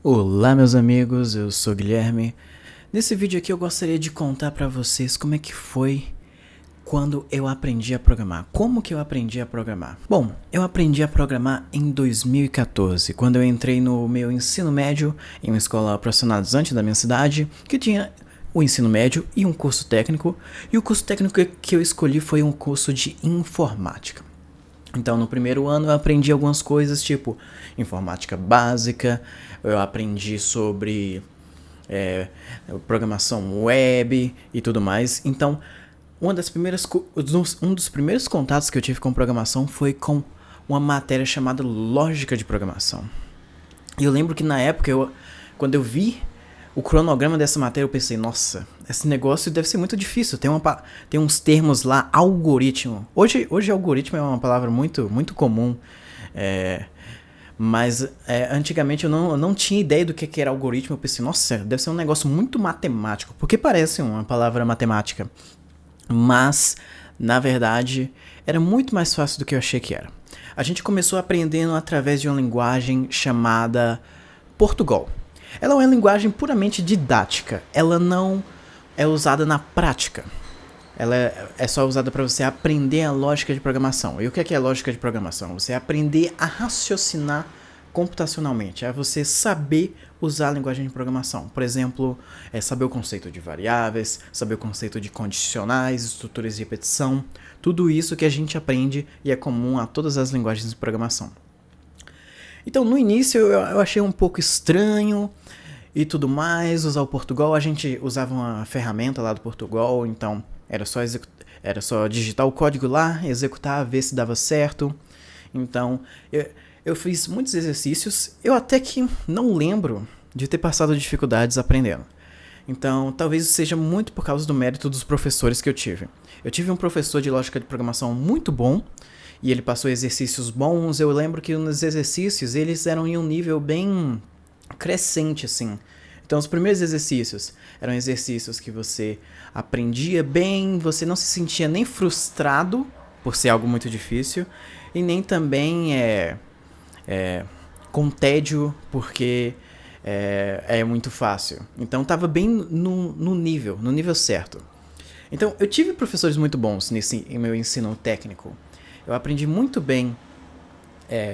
Olá meus amigos, eu sou o Guilherme. Nesse vídeo aqui eu gostaria de contar pra vocês como é que foi quando eu aprendi a programar. Como que eu aprendi a programar? Bom, eu aprendi a programar em 2014, quando eu entrei no meu ensino médio em uma escola profissionalizante da minha cidade, que tinha o ensino médio e um curso técnico, e o curso técnico que eu escolhi foi um curso de informática. Então, no primeiro ano eu aprendi algumas coisas, tipo informática básica, eu aprendi sobre programação web e tudo mais. Então, um dos primeiros contatos que eu tive com programação foi com uma matéria chamada Lógica de Programação. E eu lembro que na época, quando eu vi o cronograma dessa matéria, eu pensei, nossa, esse negócio deve ser muito difícil. Tem uns termos lá, algoritmo. Hoje algoritmo é uma palavra muito comum, mas antigamente eu não tinha ideia do que era algoritmo. Eu pensei, nossa, deve ser um negócio muito matemático, porque parece uma palavra matemática. Mas, na verdade, era muito mais fácil do que eu achei que era. A gente começou aprendendo através de uma linguagem chamada Portugal. Ela é uma linguagem puramente didática, ela não é usada na prática. Ela é só usada para você aprender a lógica de programação. E o que é lógica de programação? Você aprender a raciocinar computacionalmente, é você saber usar a linguagem de programação. Por exemplo, saber o conceito de variáveis, saber o conceito de condicionais, estruturas de repetição, tudo isso que a gente aprende e é comum a todas as linguagens de programação. Então, no início eu achei um pouco estranho e tudo mais, usar o Portugal. A gente usava uma ferramenta lá do Portugal, então era só digitar o código lá, executar, ver se dava certo. Então, eu fiz muitos exercícios, eu até que não lembro de ter passado dificuldades aprendendo. Então, talvez seja muito por causa do mérito dos professores que eu tive. Eu tive um professor de lógica de programação muito bom, e ele passou exercícios bons. Eu lembro que nos exercícios eles eram em um nível bem crescente, assim. Então, os primeiros exercícios eram exercícios que você aprendia bem, você não se sentia nem frustrado por ser algo muito difícil, e nem também com tédio, porque é muito fácil. Então, estava bem no nível certo. Então, eu tive professores muito bons em meu ensino técnico. Eu aprendi muito bem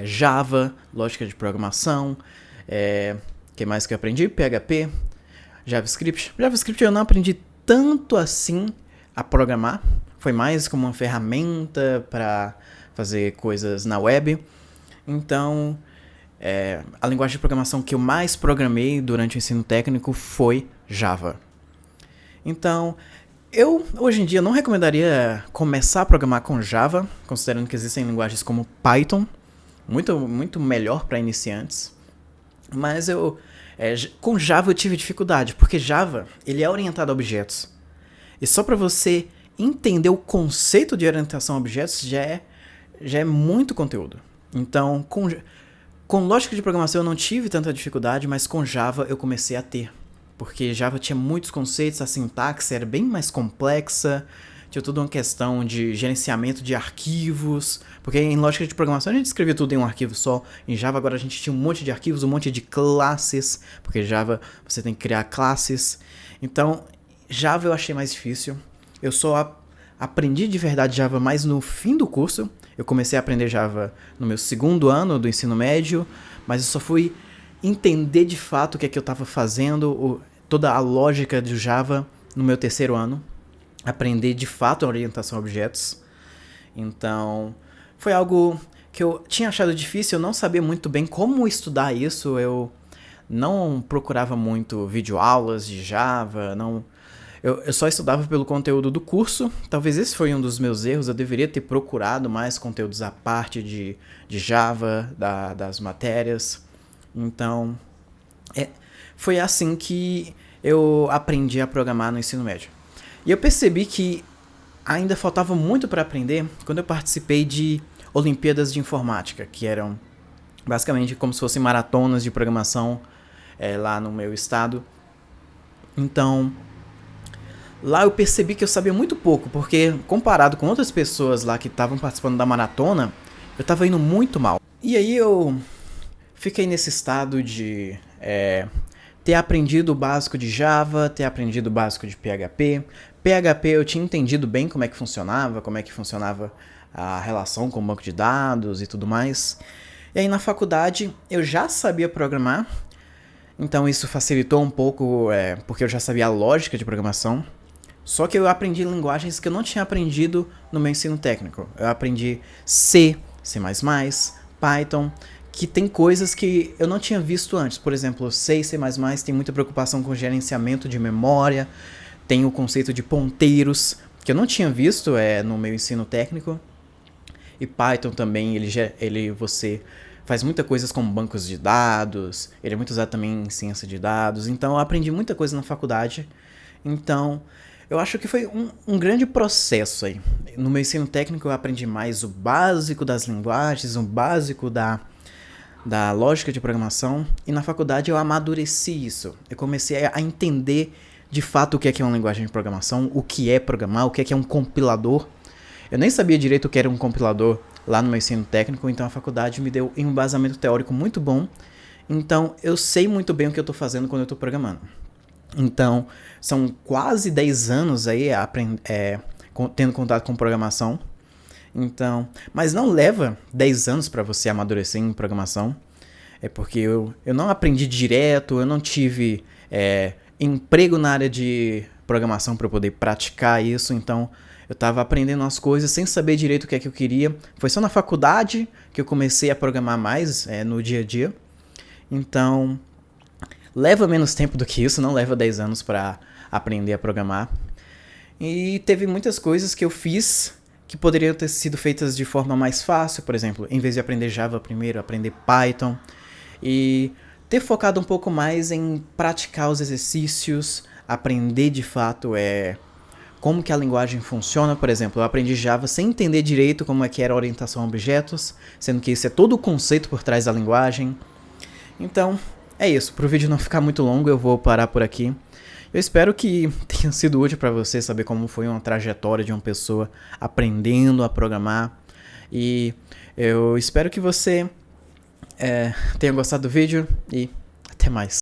Java, lógica de programação, que mais que eu aprendi? PHP, JavaScript. JavaScript eu não aprendi tanto assim a programar, foi mais como uma ferramenta para fazer coisas na web. Então, a linguagem de programação que eu mais programei durante o ensino técnico foi Java. Então, eu, hoje em dia, não recomendaria começar a programar com Java, considerando que existem linguagens como Python, muito melhor para iniciantes. Mas com Java eu tive dificuldade, porque Java ele é orientado a objetos. E só para você entender o conceito de orientação a objetos já é muito conteúdo. Então, com lógica de programação eu não tive tanta dificuldade, mas com Java eu comecei a ter. Porque Java tinha muitos conceitos, a sintaxe era bem mais complexa, tinha toda uma questão de gerenciamento de arquivos, porque em lógica de programação a gente escrevia tudo em um arquivo só. Em Java agora a gente tinha um monte de arquivos, um monte de classes, porque Java você tem que criar classes. Então, Java eu achei mais difícil. Eu só aprendi de verdade Java mais no fim do curso. Eu comecei a aprender Java no meu segundo ano do ensino médio, mas eu só fui entender de fato o que é que eu estava fazendo, toda a lógica de Java no meu terceiro ano. Aprender de fato a orientação a objetos. Então, foi algo que eu tinha achado difícil, eu não sabia muito bem como estudar isso, eu não procurava muito videoaulas de Java, eu só estudava pelo conteúdo do curso. Talvez esse foi um dos meus erros, eu deveria ter procurado mais conteúdos à parte de Java, das matérias. Então, foi assim que eu aprendi a programar no ensino médio. E eu percebi que ainda faltava muito para aprender quando eu participei de Olimpíadas de Informática, que eram basicamente como se fossem maratonas de programação lá no meu estado. Então, lá eu percebi que eu sabia muito pouco, porque comparado com outras pessoas lá que estavam participando da maratona, eu estava indo muito mal. E aí eu fiquei nesse estado de ter aprendido o básico de Java, ter aprendido o básico de PHP. PHP eu tinha entendido bem como é que funcionava a relação com o banco de dados e tudo mais. E aí na faculdade eu já sabia programar, então isso facilitou um pouco, porque eu já sabia a lógica de programação. Só que eu aprendi linguagens que eu não tinha aprendido no meu ensino técnico. Eu aprendi C, C++, Python, que tem coisas que eu não tinha visto antes. Por exemplo, C e C++ tem muita preocupação com gerenciamento de memória, tem o conceito de ponteiros, que eu não tinha visto no meu ensino técnico. E Python também, você faz muitas coisas com bancos de dados, ele é muito usado também em ciência de dados. Então eu aprendi muita coisa na faculdade. Então eu acho que foi um grande processo aí. No meu ensino técnico eu aprendi mais o básico das linguagens, o básico da lógica de programação. E na faculdade eu amadureci isso. Eu comecei a entender de fato o que é uma linguagem de programação, o que é programar, o que é um compilador. Eu nem sabia direito o que era um compilador lá no meu ensino técnico, então a faculdade me deu um embasamento teórico muito bom. Então eu sei muito bem o que eu estou fazendo quando eu estou programando. Então, são quase 10 anos aí tendo contato com programação. Então, mas não leva 10 anos para você amadurecer em programação. É porque eu não aprendi direto, eu não tive emprego na área de programação para eu poder praticar isso. Então, eu estava aprendendo as coisas sem saber direito o que é que eu queria. Foi só na faculdade que eu comecei a programar mais no dia a dia. Então, leva menos tempo do que isso, não leva 10 anos para aprender a programar. E teve muitas coisas que eu fiz que poderiam ter sido feitas de forma mais fácil. Por exemplo, em vez de aprender Java primeiro, aprender Python. E ter focado um pouco mais em praticar os exercícios, aprender de fato como que a linguagem funciona. Por exemplo, eu aprendi Java sem entender direito como é que era a orientação a objetos, sendo que isso é todo o conceito por trás da linguagem. Então, é isso. Para o vídeo não ficar muito longo, eu vou parar por aqui. Eu espero que tenha sido útil para você saber como foi uma trajetória de uma pessoa aprendendo a programar. E eu espero que você tenha gostado do vídeo e até mais.